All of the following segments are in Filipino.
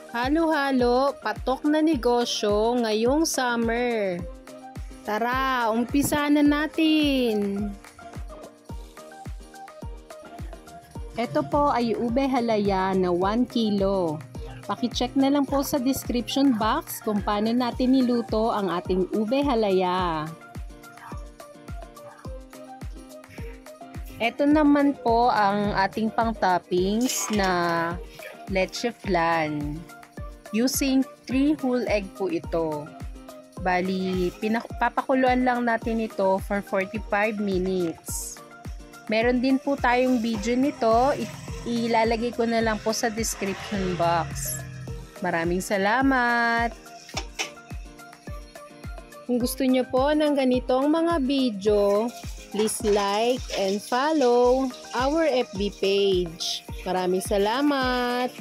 Halo-halo, patok na negosyo ngayong summer. Tara, umpisa na natin. Ito po ay ube halaya na 1 kilo. Paki-check na lang po sa description box kung paano natin niluto ang ating ube halaya. Ito naman po ang ating pang-toppings na leche flan. Using 3 whole egg po ito. Bali, papakuluan lang natin ito for 45 minutes. Meron din po tayong video nito. Ilalagay ko na lang po sa description box. Maraming salamat! Kung gusto nyo po ng ganitong mga video, please like and follow our FB page. Maraming salamat!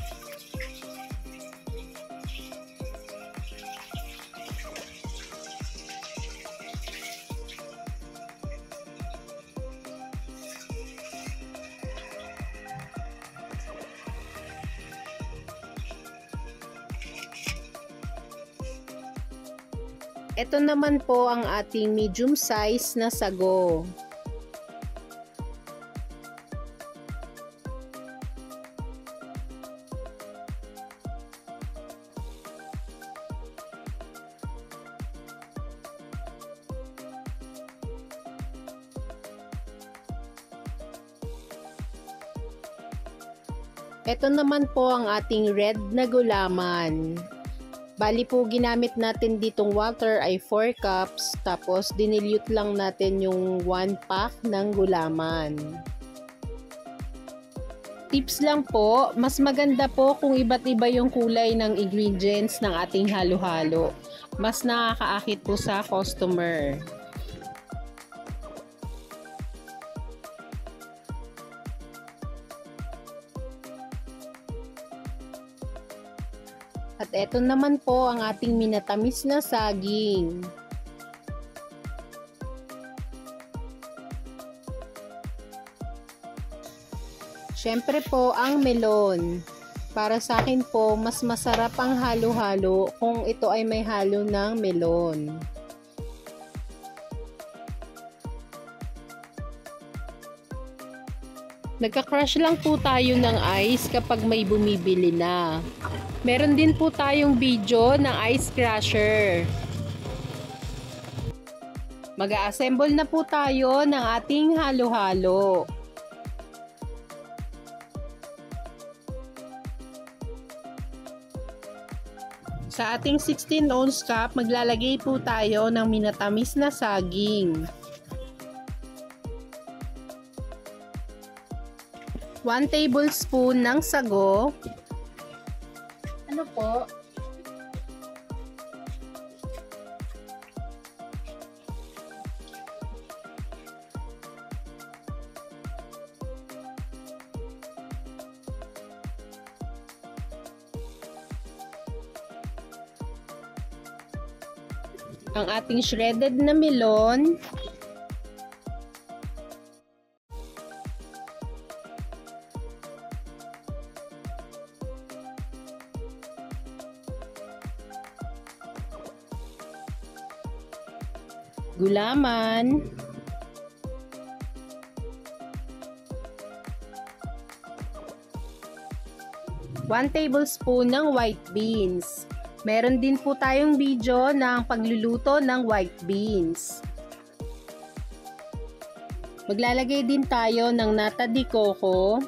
Ito naman po ang ating medium size na sago. Ito naman po ang ating red na gulaman. Bali po ginamit natin ditong water ay 4 cups, tapos dinilute lang natin yung 1 pack ng gulaman. Tips lang po, mas maganda po kung iba't iba yung kulay ng ingredients ng ating halo-halo. Mas nakakaakit po sa customer. At eto naman po ang ating minatamis na saging. Siyempre po ang melon. Para sa akin po, mas masarap ang halo-halo kung ito ay may halo ng melon. Nagka-crush lang po tayo ng ice kapag may bumibili na. Meron din po tayong video ng ice crusher. Mag-a-assemble na po tayo ng ating halo-halo. Sa ating 16 ounce cup, maglalagay po tayo ng minatamis na saging. 1 tablespoon ng sago. Ano po? Ang ating shredded na melon. Gulaman, one tablespoon ng white beans. Meron din po tayong video ng pagluluto ng white beans. Maglalagay din tayo ng nata de coco.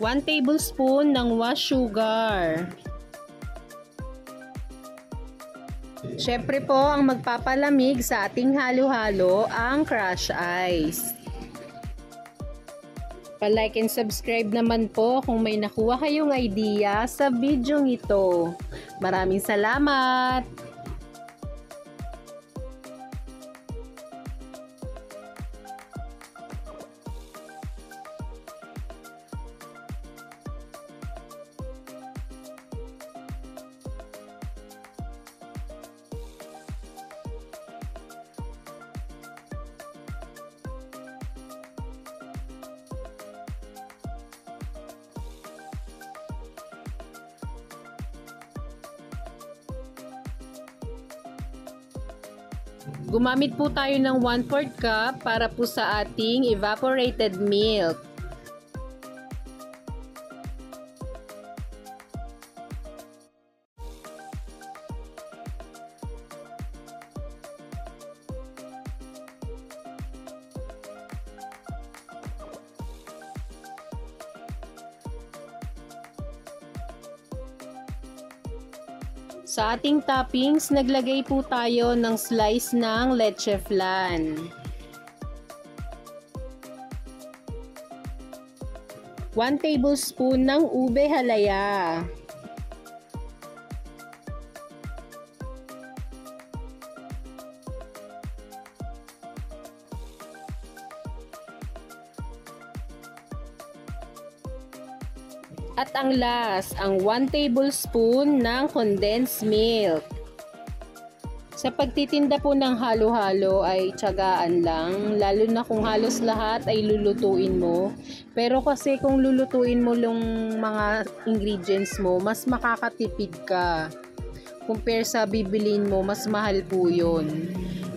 One tablespoon ng wash sugar. Siyempre po, ang magpapalamig sa ating halo-halo ang crush ice. Pa-like and subscribe naman po kung may nakuha kayong idea sa video ito. Maraming salamat! Gumamit po tayo ng 1/4 cup para po sa ating evaporated milk. Sa ating toppings, naglagay po tayo ng slice ng leche flan. 1 tablespoon ng ube halaya. At ang last, ang 1 tablespoon ng condensed milk. Sa pagtitinda po ng halo-halo ay tiyagaan lang, lalo na kung halos lahat ay lulutuin mo. Pero kasi kung lulutuin mo yung mga ingredients mo, mas makakatipid ka. Compare sa bibilin mo, mas mahal po yun.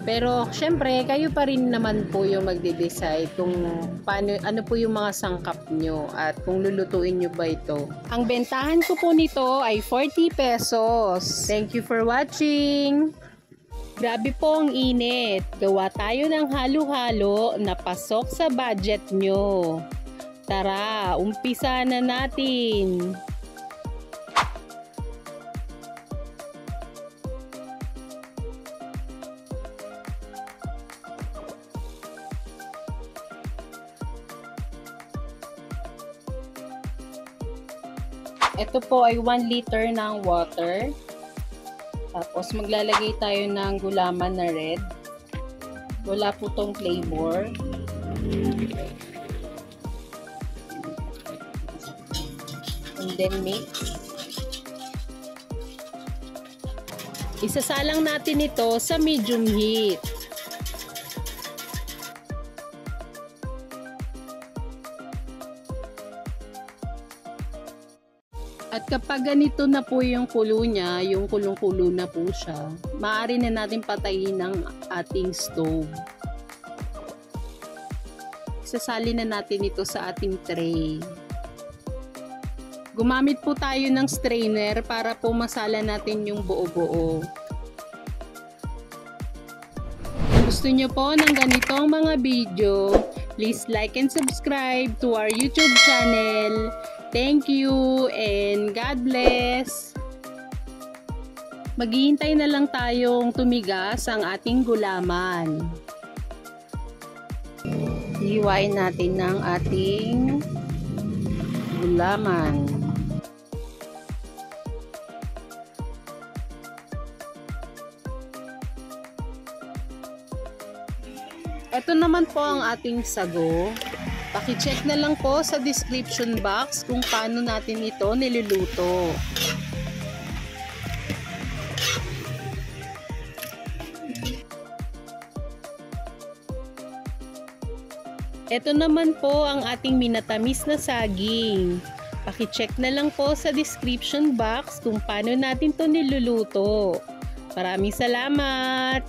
Pero syempre, kayo pa rin naman po yung magde-decide kung paano, ano po yung mga sangkap nyo at kung lulutuin nyo ba ito. Ang bentahan ko po nito ay 40 pesos. Thank you for watching! Grabe po ang init. Gawa tayo ng halo-halo na pasok sa budget nyo. Tara, umpisa na natin! Ito po ay 1 liter ng water. Tapos maglalagay tayo ng gulaman na red. Wala po tong flavor. And then mix. Isasalang natin ito sa medium heat. At kapag ganito na po yung kulo niya, yung kulong-kulo na po siya, maaari na natin patayin ng ating stove. Sasali na natin ito sa ating tray. Gumamit po tayo ng strainer para po masala natin yung buo-buo. Kung gusto nyo po ng ganitong mga video, please like and subscribe to our YouTube channel. Thank you and God bless! Maghihintay na lang tayong tumigas ang ating gulaman. Hiwain natin ng ating gulaman. Ito naman po ang ating sago. Paki-check na lang po sa description box kung paano natin ito niluluto. Ito naman po ang ating minatamis na saging. Paki-check na lang po sa description box kung paano natin ito niluluto. Maraming salamat!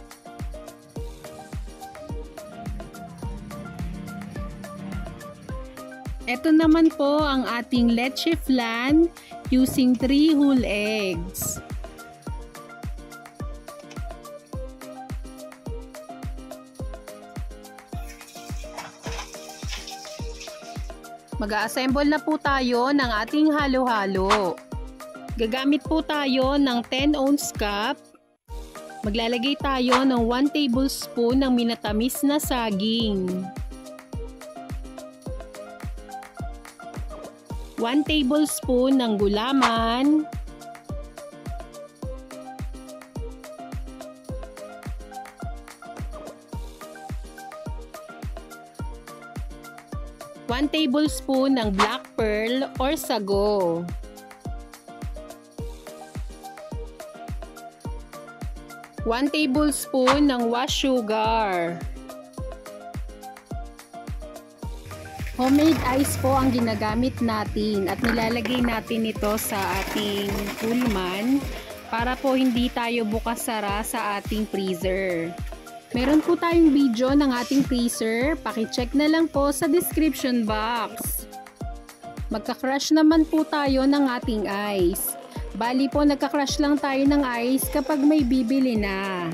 Ito naman po ang ating leche flan using 3 whole eggs. Mag-a-assemble na po tayo ng ating halo-halo. Gagamit po tayo ng 10 ounce cup. Maglalagay tayo ng 1 tablespoon ng minatamis na saging. 1 tablespoon ng gulaman, 1 tablespoon ng black pearl or sago, 1 tablespoon ng wash sugar. Homemade ice po ang ginagamit natin at nilalagay natin ito sa ating pullman para po hindi tayo bukas-sara sa ating freezer. Meron po tayong video ng ating freezer. Paki-check na lang po sa description box. Magka-crush naman po tayo ng ating ice. Bali po nagka-crush lang tayo ng ice kapag may bibili na.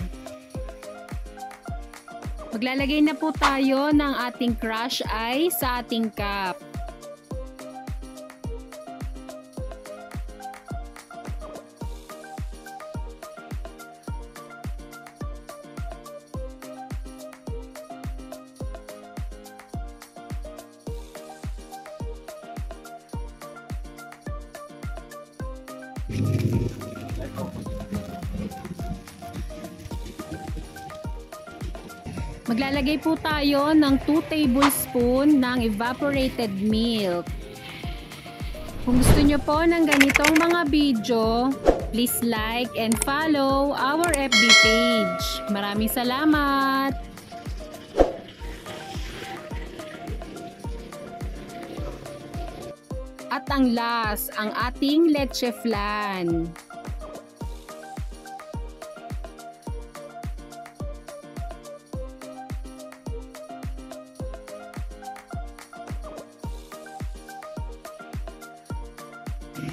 Maglalagay na po tayo ng ating crush ice sa ating cup. Maglalagay po tayo ng 2 tablespoon ng evaporated milk. Kung gusto nyo po ng ganitong mga video, please like and follow our FB page. Maraming salamat! At ang last, ang ating leche flan.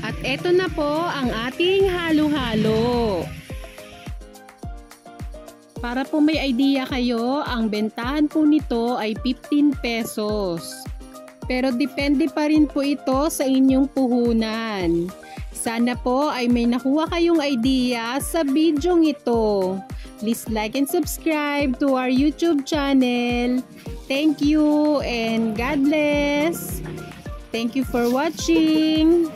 At eto na po ang ating halo-halo. Para po may idea kayo, ang bentahan po nito ay 15 pesos. Pero depende pa rin po ito sa inyong puhunan. Sana po ay may nakuha kayong idea sa bidyong ito. Please like and subscribe to our YouTube channel. Thank you and God bless. Thank you for watching.